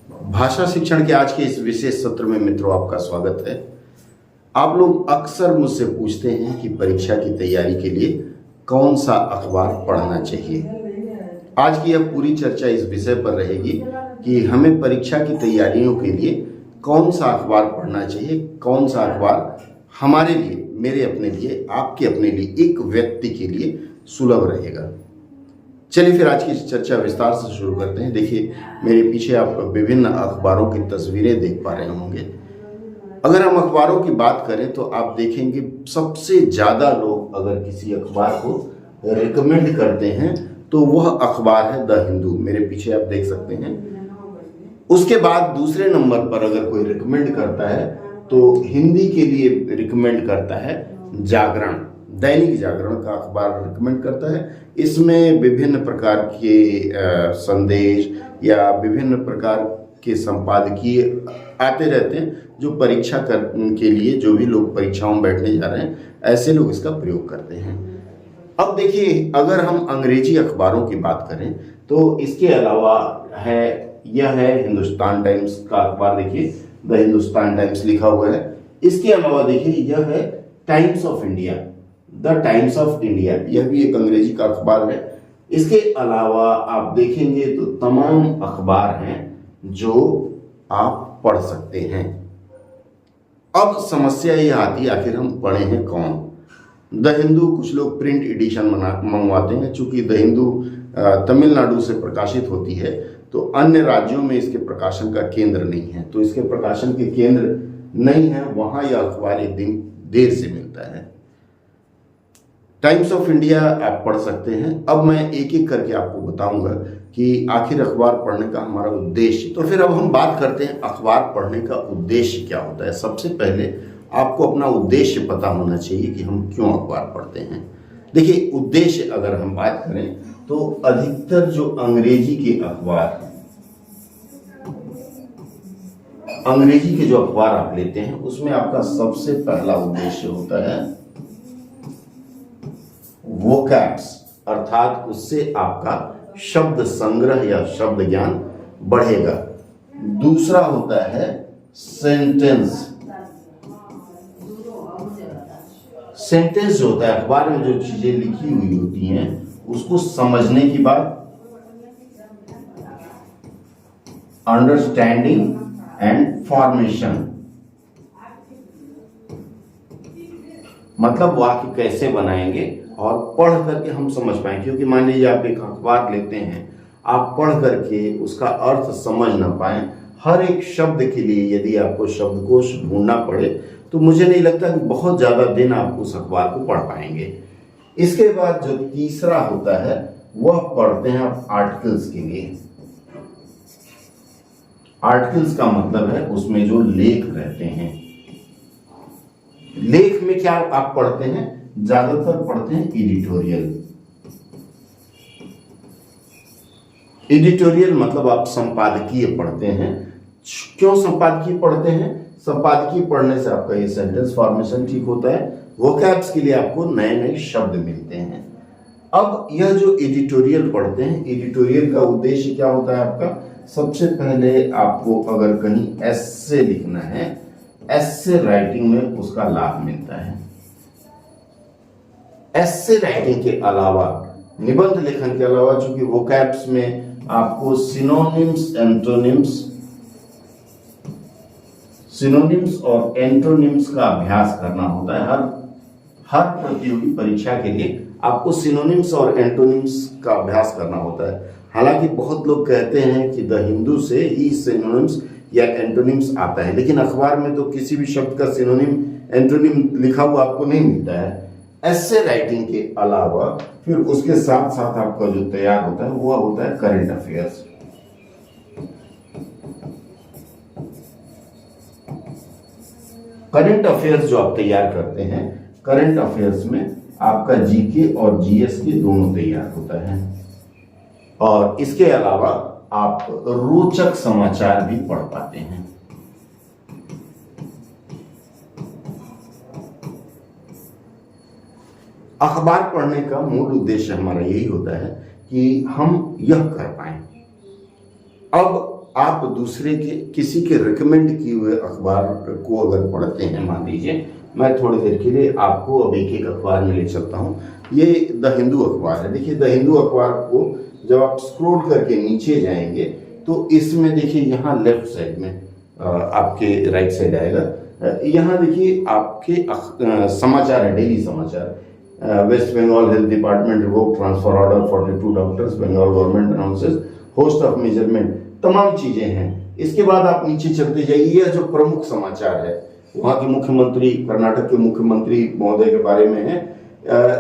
भाषा शिक्षण के आज के इस विशेष सत्र में मित्रों आपका स्वागत है। आप लोग अक्सर मुझसे पूछते हैं कि परीक्षा की तैयारी के लिए कौन सा अखबार पढ़ना चाहिए। आज की यह पूरी चर्चा इस विषय पर रहेगी कि हमें परीक्षा की तैयारियों के लिए कौन सा अखबार पढ़ना चाहिए, कौन सा अखबार हमारे लिए, मेरे अपने लिए, आपके अपने लिए, एक व्यक्ति के लिए सुलभ रहेगा। चलिए फिर आज की चर्चा विस्तार से शुरू करते हैं। देखिए, मेरे पीछे आप विभिन्न अखबारों की तस्वीरें देख पा रहे होंगे। अगर हम अखबारों की बात करें तो आप देखेंगे सबसे ज़्यादा लोग अगर किसी अखबार को रिकमेंड करते हैं तो वह अखबार है द हिंदू। मेरे पीछे आप देख सकते हैं। उसके बाद दूसरे नंबर पर अगर कोई रिकमेंड करता है तो हिंदी के लिए रिकमेंड करता है जागरण। दैनिक जागरण का अखबार रिकमेंड करता है। इसमें विभिन्न प्रकार के संदेश या विभिन्न प्रकार के संपादकीय आते रहते हैं जो परीक्षा के लिए, जो भी लोग परीक्षाओं में बैठने जा रहे हैं, ऐसे लोग इसका प्रयोग करते हैं। अब देखिए, अगर हम अंग्रेजी अखबारों की बात करें तो इसके अलावा यह है हिंदुस्तान टाइम्स का अखबार। देखिए, द हिंदुस्तान टाइम्स लिखा हुआ है। इसके अलावा देखिए, यह है times of India, the times of India. यह भी एक अंग्रेजी का अखबार है। इसके अलावा आप देखेंगे तो तमाम अखबार हैं जो आप पढ़ सकते हैं। अब समस्या ये आती है, आखिर हम पढ़े हैं कौन? द हिंदू कुछ लोग प्रिंट एडिशन मंगवाते हैं। चूंकि द हिंदू तमिलनाडु से प्रकाशित होती है तो अन्य राज्यों में इसके प्रकाशन का केंद्र नहीं है, तो इसके प्रकाशन के केंद्र नहीं है, वहां यह अखबार एक दिन देर से मिलता है। टाइम्स ऑफ इंडिया आप पढ़ सकते हैं। अब मैं एक एक करके आपको बताऊंगा कि आखिर अखबार पढ़ने का हमारा उद्देश्य। तो फिर अब हम बात करते हैं अखबार पढ़ने का उद्देश्य क्या होता है। सबसे पहले आपको अपना उद्देश्य पता होना चाहिए कि हम क्यों अखबार पढ़ते हैं। देखिए, उद्देश्य अगर हम बात करें तो अधिकतर जो अंग्रेजी के अखबार, अंग्रेजी के जो अखबार आप लेते हैं उसमें आपका सबसे पहला उद्देश्य होता है वोकैब्स, अर्थात उससे आपका शब्द संग्रह या शब्द ज्ञान बढ़ेगा। दूसरा होता है सेंटेंस। सेंटेंस जो होता है, अखबार में जो चीजें लिखी हुई होती हैं उसको समझने की बात, अंडरस्टैंडिंग एंड फॉर्मेशन, मतलब वाक्य कैसे बनाएंगे और पढ़ करके हम समझ पाएं। क्योंकि मान लीजिए आप एक अखबार लेते हैं, आप पढ़ करके उसका अर्थ समझ ना पाएं, हर एक शब्द के लिए यदि आपको शब्दकोश ढूंढना पड़े तो मुझे नहीं लगता कि बहुत ज्यादा दिन आप उस अखबार को पढ़ पाएंगे। इसके बाद जो तीसरा होता है वह पढ़ते हैं आप आर्टिकल्स के लिए। आर्टिकल्स का मतलब है उसमें जो लेख रहते हैं। लेख में क्या आप पढ़ते हैं? ज्यादातर पढ़ते हैं एडिटोरियल। एडिटोरियल मतलब आप संपादकीय पढ़ते हैं। क्यों संपादकीय पढ़ते हैं? संपादकीय पढ़ने से आपका ये सेंटेंस फॉर्मेशन ठीक होता है, वोकैब्स के लिए आपको नए नए शब्द मिलते हैं। अब यह जो एडिटोरियल पढ़ते हैं, एडिटोरियल का उद्देश्य क्या होता है आपका? सबसे पहले आपको अगर कहीं एस्से लिखना है, एस्से राइटिंग में उसका लाभ मिलता है। एस्से राइटिंग के अलावा, निबंध लेखन के अलावा, चूंकि वोकैब्स में आपको सिनोनिम्स और एंटोनिम्स का अभ्यास करना होता है। हर प्रतियोगी परीक्षा के लिए आपको सिनोनिम्स और एंटोनिम्स का अभ्यास करना होता है। हालांकि बहुत लोग कहते हैं कि द हिंदू से ही सिनोनिम्स या एंटोनिम्स आता है, लेकिन अखबार में तो किसी भी शब्द का सिनोनिम एंटोनिम लिखा हुआ आपको नहीं मिलता है। एस्से राइटिंग के अलावा फिर उसके साथ साथ आपका जो तैयार होता है वह होता है करंट अफेयर्स। करंट अफेयर्स जो आप तैयार करते हैं, करंट अफेयर्स में आपका जीके और जीएस के दोनों तैयार होता है। और इसके अलावा आप रोचक समाचार भी पढ़ पाते हैं। अखबार पढ़ने का मूल उद्देश्य हमारा यही होता है कि हम यह कर पाएं। अब आप दूसरे के किसी के रिकमेंड किए हुए अखबार को अगर पढ़ते हैं, मान लीजिए मैं थोड़ी देर के लिए आपको अब एक एक अखबार में ले चलता हूँ। ये द हिंदू अखबार है। देखिए द हिंदू अखबार को जब आप स्क्रॉल करके नीचे जाएंगे तो इसमें देखिए यहाँ लेफ्ट साइड में आपके राइट साइड आएगा, यहाँ देखिए आपके समाचार है, डेली समाचार। West Bengal health department revoke transfer order 42 doctors, Bengal government announces host of measurement, तमाम चीजें हैं। इसके बाद आप नीचे चलते जाइए, यह जो प्रमुख समाचार है वहाँ के मुख्यमंत्री, कर्नाटक के मुख्यमंत्री महोदय के बारे में है।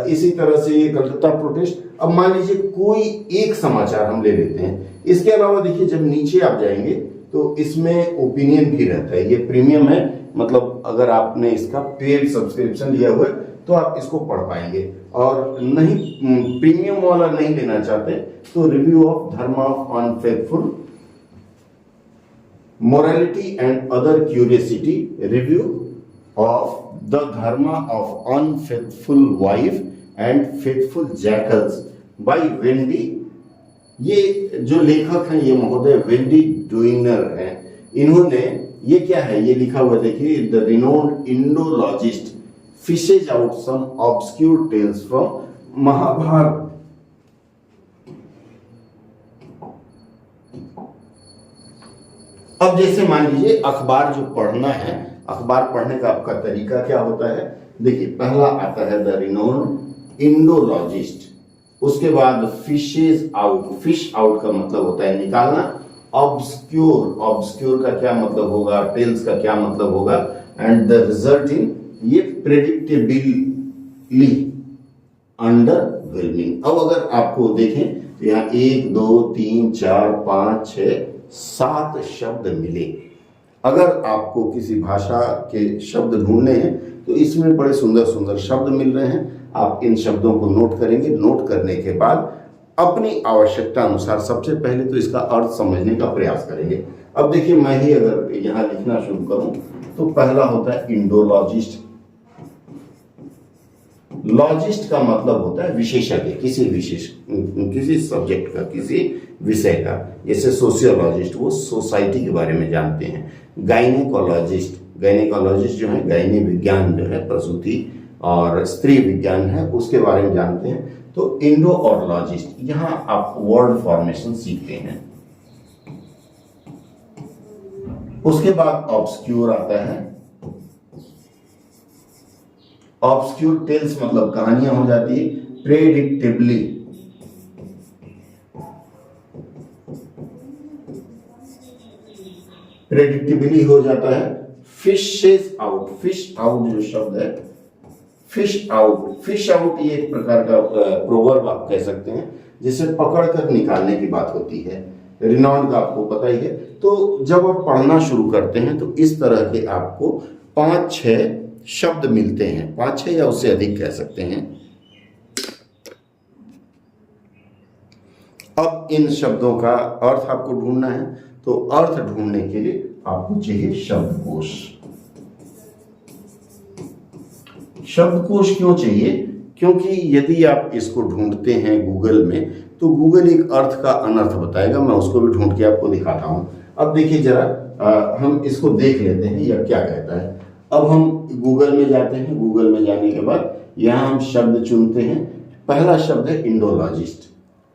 इसी तरह से ये कलकत्ता प्रोटेस्ट। अब मान लीजिए कोई एक समाचार हम ले लेते हैं। इसके अलावा देखिए जब नीचे आप जाएंगे तो इसमें ओपिनियन भी रहता है। ये प्रीमियम है, मतलब अगर आपने इसका पेड सब्सक्रिप्शन लिया हुआ है तो आप इसको पढ़ पाएंगे, और नहीं प्रीमियम वाला नहीं लेना चाहते तो रिव्यू ऑफ धर्म of unfaithful, morality and other curiosity, review of the dharma of unfaithful wife and faithful jackals by Wendy. ये जो लेखक हैं ये महोदय वेंडी डुइनर हैं। इन्होंने ये क्या है ये लिखा हुआ देखिए, the renowned Indologist fishes out some obscure tales from Mahabharata. अब जैसे मान लीजिए अखबार जो पढ़ना है, अखबार पढ़ने का आपका तरीका क्या होता है। देखिए पहला आता है द रिनोन्ड इंडोलॉजिस्ट, उसके बाद फिशेज आउट, फिश आउट का मतलब होता है निकालना, ऑब्सक्यूर, ऑब्सक्यूर का क्या मतलब होगा, टेल्स का क्या मतलब होगा, एंड द रिजल्ट इन, ये प्रेडिक्टेबली अंडरवेलमिंग। अब अगर आपको देखें तो यहाँ 1 2 3 4 5 6 7 शब्द मिले। अगर आपको किसी भाषा के शब्द ढूंढने हैं तो इसमें बड़े सुंदर सुंदर शब्द मिल रहे हैं। आप इन शब्दों को नोट करेंगे। नोट करने के बाद अपनी आवश्यकता अनुसार सबसे पहले तो इसका अर्थ समझने का प्रयास करेंगे। अब देखिए मैं ही अगर यहाँ लिखना शुरू करूं तो पहला होता है इंडोलॉजिस्ट। लॉजिस्ट का मतलब होता है विशेषज्ञ, किसी सब्जेक्ट का, किसी विषय का। जैसे सोशियोलॉजिस्ट, वो सोसाइटी के बारे में जानते हैं। गायनेकोलॉजिस्ट, गायनेकोलॉजिस्ट जो है गायने विज्ञान जो है, प्रसूति और स्त्री विज्ञान है, उसके बारे में जानते हैं। तो इंडो और लॉजिस्ट, यहाँ आप वर्ड फॉर्मेशन सीखते हैं। उसके बाद ऑब्सक्यूर आता है। ऑब्सक्यूर टेल्स मतलब कहानियां हो जाती है। प्रेडिक्टेबली, प्रेडिक्टेबली हो जाता है। फिशेस आउट, फिश आउट जो शब्द है, फिश आउट, फिश आउट ये एक प्रकार का प्रोवर्ब आप कह सकते हैं, जिसे पकड़ कर निकालने की बात होती है। रिनॉल्ड का आपको पता ही है। तो जब आप पढ़ना शुरू करते हैं तो इस तरह के आपको 5-6 शब्द मिलते हैं, 5-6 या उससे अधिक कह सकते हैं। अब इन शब्दों का अर्थ आपको ढूंढना है, तो अर्थ ढूंढने के लिए आपको चाहिए शब्दकोश। शब्दकोश क्यों चाहिए? क्योंकि यदि आप इसको ढूंढते हैं गूगल में तो गूगल एक अर्थ का अनर्थ बताएगा। मैं उसको भी ढूंढ के आपको दिखाता हूं। अब देखिए जरा हम इसको देख लेते हैं यह क्या कहता है। अब हम गूगल में जाते हैं। गूगल में जाने के बाद यहाँ हम शब्द चुनते हैं। पहला शब्द है इंडोलॉजिस्ट।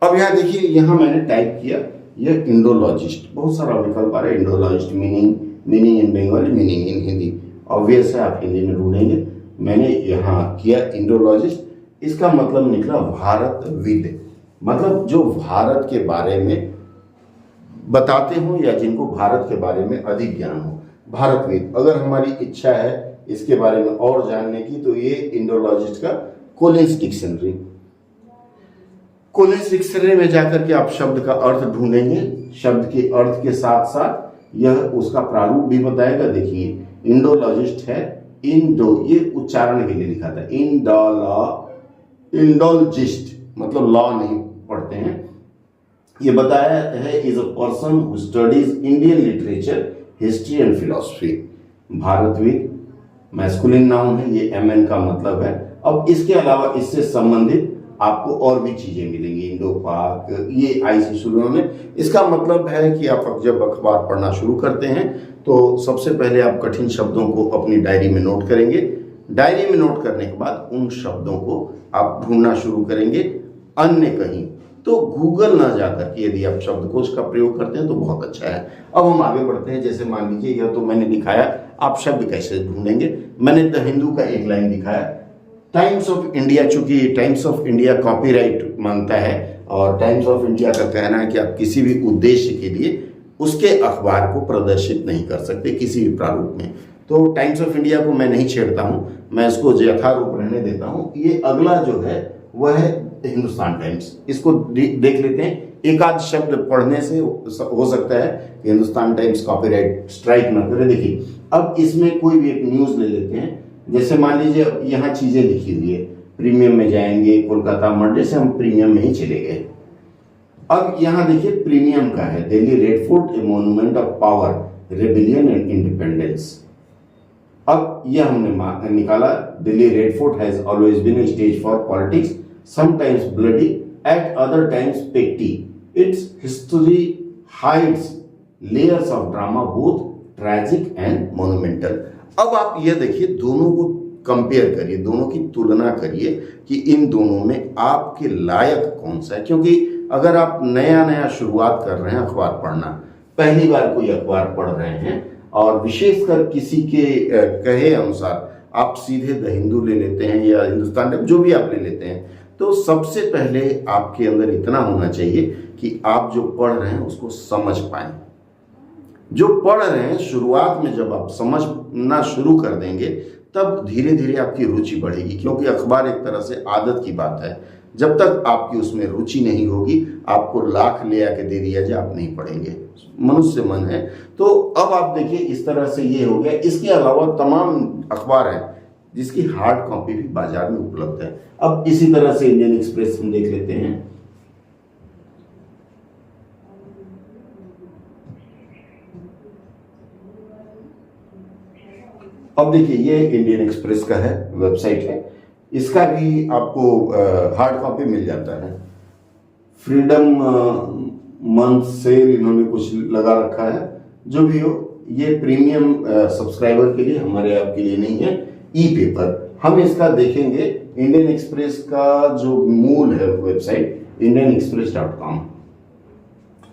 अब यहाँ देखिए, यहाँ मैंने टाइप किया यह इंडोलॉजिस्ट, बहुत सारा विकल्प आ रहा है। Indologist meaning in Bengali, meaning in Hindi. Obvious है आप हिंदी में ढूंढेंगे। मैंने यहाँ किया इंडोलॉजिस्ट। इसका मतलब निकला भारतविद, मतलब जो भारत के बारे में बताते हो या जिनको भारत के बारे में अधिक ज्ञान हो, भारतविद। अगर हमारी इच्छा है इसके बारे में और जानने की तो ये इंडोलॉजिस्ट का कोलिंस डिक्शनरी, कोलिंस डिक्शनरी में जाकर के आप शब्द का अर्थ ढूंढेंगे। शब्द के अर्थ के साथ साथ यह उसका प्रारूप भी बताएगा। देखिए इंडोलॉजिस्ट है इंडो, ये उच्चारण के लिए लिखा था इंडोलॉजिस्ट, मतलब लॉ नहीं पढ़ते हैं। ये बताया है is a person who studies Indian literature, history and philosophy. भारतविद मैस्कुलिन नाउन है, ये एमएन का मतलब है। अब इसके अलावा इससे संबंधित आपको और भी चीजें मिलेंगी, इंडो पाक, ये आईसी शुरू में। इसका मतलब है कि आप जब अखबार पढ़ना शुरू करते हैं तो सबसे पहले आप कठिन शब्दों को अपनी डायरी में नोट करेंगे। डायरी में नोट करने के बाद उन शब्दों को आप ढूंढना शुरू करेंगे अन्य कहीं। तो गूगल ना जाकर के यदि आप शब्दकोश का प्रयोग करते हैं तो बहुत अच्छा है। अब हम आगे बढ़ते हैं। जैसे मान लीजिए यह तो मैंने दिखाया, आप शब्द कैसे ढूंढेंगे। मैंने द हिंदू का एक लाइन दिखाया। टाइम्स ऑफ इंडिया, चूंकि टाइम्स ऑफ इंडिया कॉपीराइट मांगता है और टाइम्स ऑफ इंडिया का कहना है कि आप किसी भी उद्देश्य के लिए उसके अखबार को प्रदर्शित नहीं कर सकते किसी भी प्रारूप में। तो टाइम्स ऑफ इंडिया को मैं नहीं छेड़ता हूं, मैं इसको यथारूप रहने देता हूं। ये अगला जो है वह है हिंदुस्तान टाइम्स। इसको देख लेते हैं। एक आध शब्द पढ़ने से हो सकता है कि हिंदुस्तान टाइम्स कॉपीराइट स्ट्राइक ना करे। देखिए, अब इसमें कोई भी एक न्यूज ले लेते हैं। जैसे मान लीजिए यहाँ चीजें लिखी हुई है, प्रीमियम में जाएंगे, कोलकाता मंडे से हम प्रीमियम में ही चले गए। अब यहाँ देखिए प्रीमियम का है, Delhi red fort a monument of power, rebellion and independence. अब यह हमने निकाला, Delhi red fort has always been a stage for politics, sometimes bloody, at other times petty. Its history hides layers of drama, both tragic and monumental. अब आप यह देखिए, दोनों को कंपेयर करिए, दोनों की तुलना करिए कि इन दोनों में आपके लायक कौन सा है। क्योंकि अगर आप नया नया शुरुआत कर रहे हैं अखबार पढ़ना, पहली बार कोई अखबार पढ़ रहे हैं और विशेषकर किसी के कहे अनुसार आप सीधे द हिंदू ले लेते हैं या हिंदुस्तान टाइम्स, जो भी आप ले लेते हैं, तो सबसे पहले आपके अंदर इतना होना चाहिए कि आप जो पढ़ रहे हैं उसको समझ पाएं। जो पढ़ रहे हैं शुरुआत में जब आप समझना शुरू कर देंगे तब धीरे धीरे आपकी रुचि बढ़ेगी। क्योंकि अखबार एक तरह से आदत की बात है। जब तक आपकी उसमें रुचि नहीं होगी, आपको लाख ले आके दे दिया जाए, आप नहीं पढ़ेंगे। मनुष्य मन है। तो अब आप देखिए, इस तरह से ये हो गया। इसके अलावा तमाम अखबार हैं जिसकी हार्ड कॉपी भी बाजार में उपलब्ध है। अब इसी तरह से इंडियन एक्सप्रेस हम देख लेते हैं। अब देखिए, ये इंडियन एक्सप्रेस का है, वेबसाइट है। इसका भी आपको हार्ड कॉपी मिल जाता है। फ्रीडम मंथ सेल इन्होंने कुछ लगा रखा है। जो भी हो, ये प्रीमियम सब्सक्राइबर के लिए, हमारे आपके लिए नहीं है। ई पेपर हम इसका देखेंगे। इंडियन एक्सप्रेस का जो मूल है वेबसाइट indianexpress.com।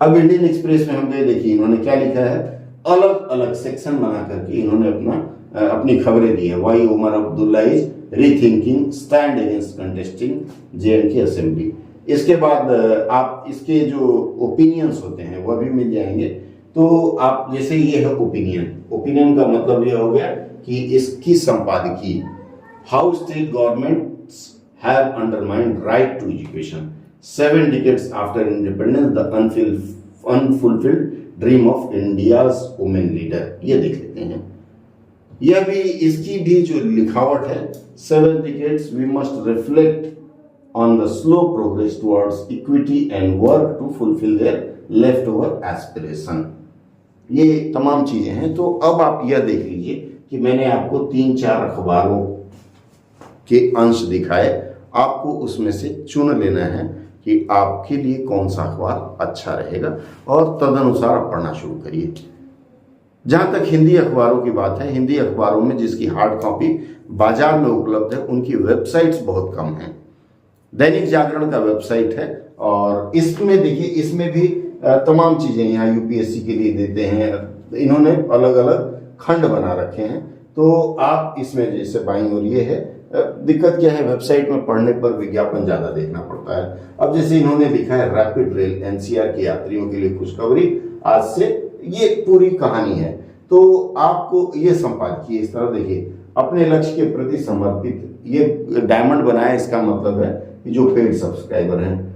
अब इंडियन एक्सप्रेस में हम गए, देखिए इन्होंने क्या लिखा है। अलग अलग सेक्शन बना करके इन्होंने अपनी खबरें दी है। Why Omar Abdullah is rethinking stand against contesting JNK assembly. इसके बाद आप इसके जो ओपिनियंस होते हैं वह भी मिल जाएंगे। तो आप जैसे ये है ओपिनियन का मतलब ये हो गया कि इसकी संपादकीय, how state governments have undermined right to education, 7 decades after independence, the unfulfilled dream of India's women leader. ये देख लेते हैं। यह भी, इसकी भी जो लिखावट है, 7 decades we must reflect on the slow progress towards equity and work to fulfill their leftover aspiration। ये तमाम चीजें हैं। तो अब आप यह देख लीजिए कि मैंने आपको 3-4 अखबारों के अंश दिखाए। आपको उसमें से चुन लेना है कि आपके लिए कौन सा अखबार अच्छा रहेगा और तदनुसार आप पढ़ना शुरू करिए। जहां तक हिंदी अखबारों की बात है, हिंदी अखबारों में जिसकी हार्ड कॉपी बाजार में उपलब्ध है, उनकी वेबसाइट्स बहुत कम हैं। दैनिक जागरण का वेबसाइट है और इसमें देखिए, इसमें भी तमाम चीजें यहाँ UPSC के लिए देते हैं। इन्होंने अलग अलग खंड बना रखे हैं। तो आप इसमें जैसे बाईं ओर ये है। दिक्कत क्या है, वेबसाइट में पढ़ने पर विज्ञापन ज्यादा देखना पड़ता है। अब जैसे इन्होंने लिखा है रैपिड रेल NCR के यात्रियों के लिए खुशखबरी आज से, ये पूरी कहानी है। तो आपको ये संपादकीय इस तरह देखिए, अपने लक्ष्य के प्रति समर्पित। ये डायमंड बनाया, इसका मतलब है कि जो पेड सब्सक्राइबर हैं,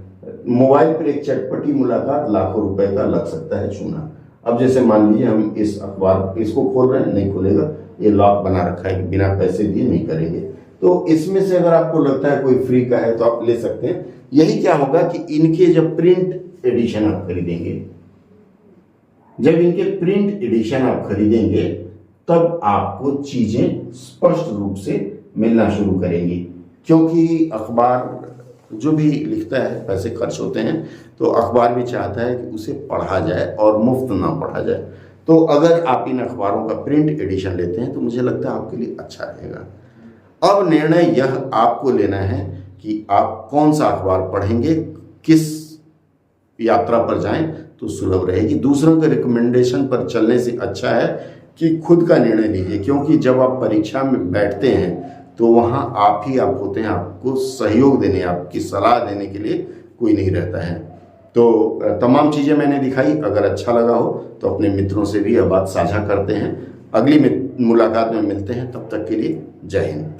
मोबाइल पर एक चटपटी मुलाकात लाखों रुपए का लग सकता है छूना। अब जैसे मान लीजिए हम इस अखबार इसको खोल रहे हैं, नहीं खुलेगा, ये लॉक बना रखा है कि बिना पैसे दिए नहीं करेंगे। तो इसमें से अगर आपको लगता है कोई फ्री का है तो आप ले सकते हैं। यही क्या होगा कि इनके जब प्रिंट एडिशन आप खरीदेंगे, जब इनके प्रिंट एडिशन आप खरीदेंगे तब आपको चीजें स्पष्ट रूप से मिलना शुरू करेंगी। क्योंकि अखबार जो भी लिखता है, पैसे खर्च होते हैं, तो अखबार भी चाहता है कि उसे पढ़ा जाए और मुफ्त ना पढ़ा जाए। तो अगर आप इन अखबारों का प्रिंट एडिशन लेते हैं तो मुझे लगता है आपके लिए अच्छा रहेगा। अब निर्णय यह आपको लेना है कि आप कौन सा अखबार पढ़ेंगे, किस यात्रा पर जाएं तो सुलभ रहेगी। दूसरों के रिकमेंडेशन पर चलने से अच्छा है कि खुद का निर्णय लीजिए, क्योंकि जब आप परीक्षा में बैठते हैं तो वहाँ आप होते हैं, आपको सहयोग देने, आपकी सलाह देने के लिए कोई नहीं रहता है। तो तमाम चीज़ें मैंने दिखाई। अगर अच्छा लगा हो तो अपने मित्रों से भी यह बात साझा करते हैं। अगली मुलाकात में मिलते हैं, तब तक के लिए जय हिंद।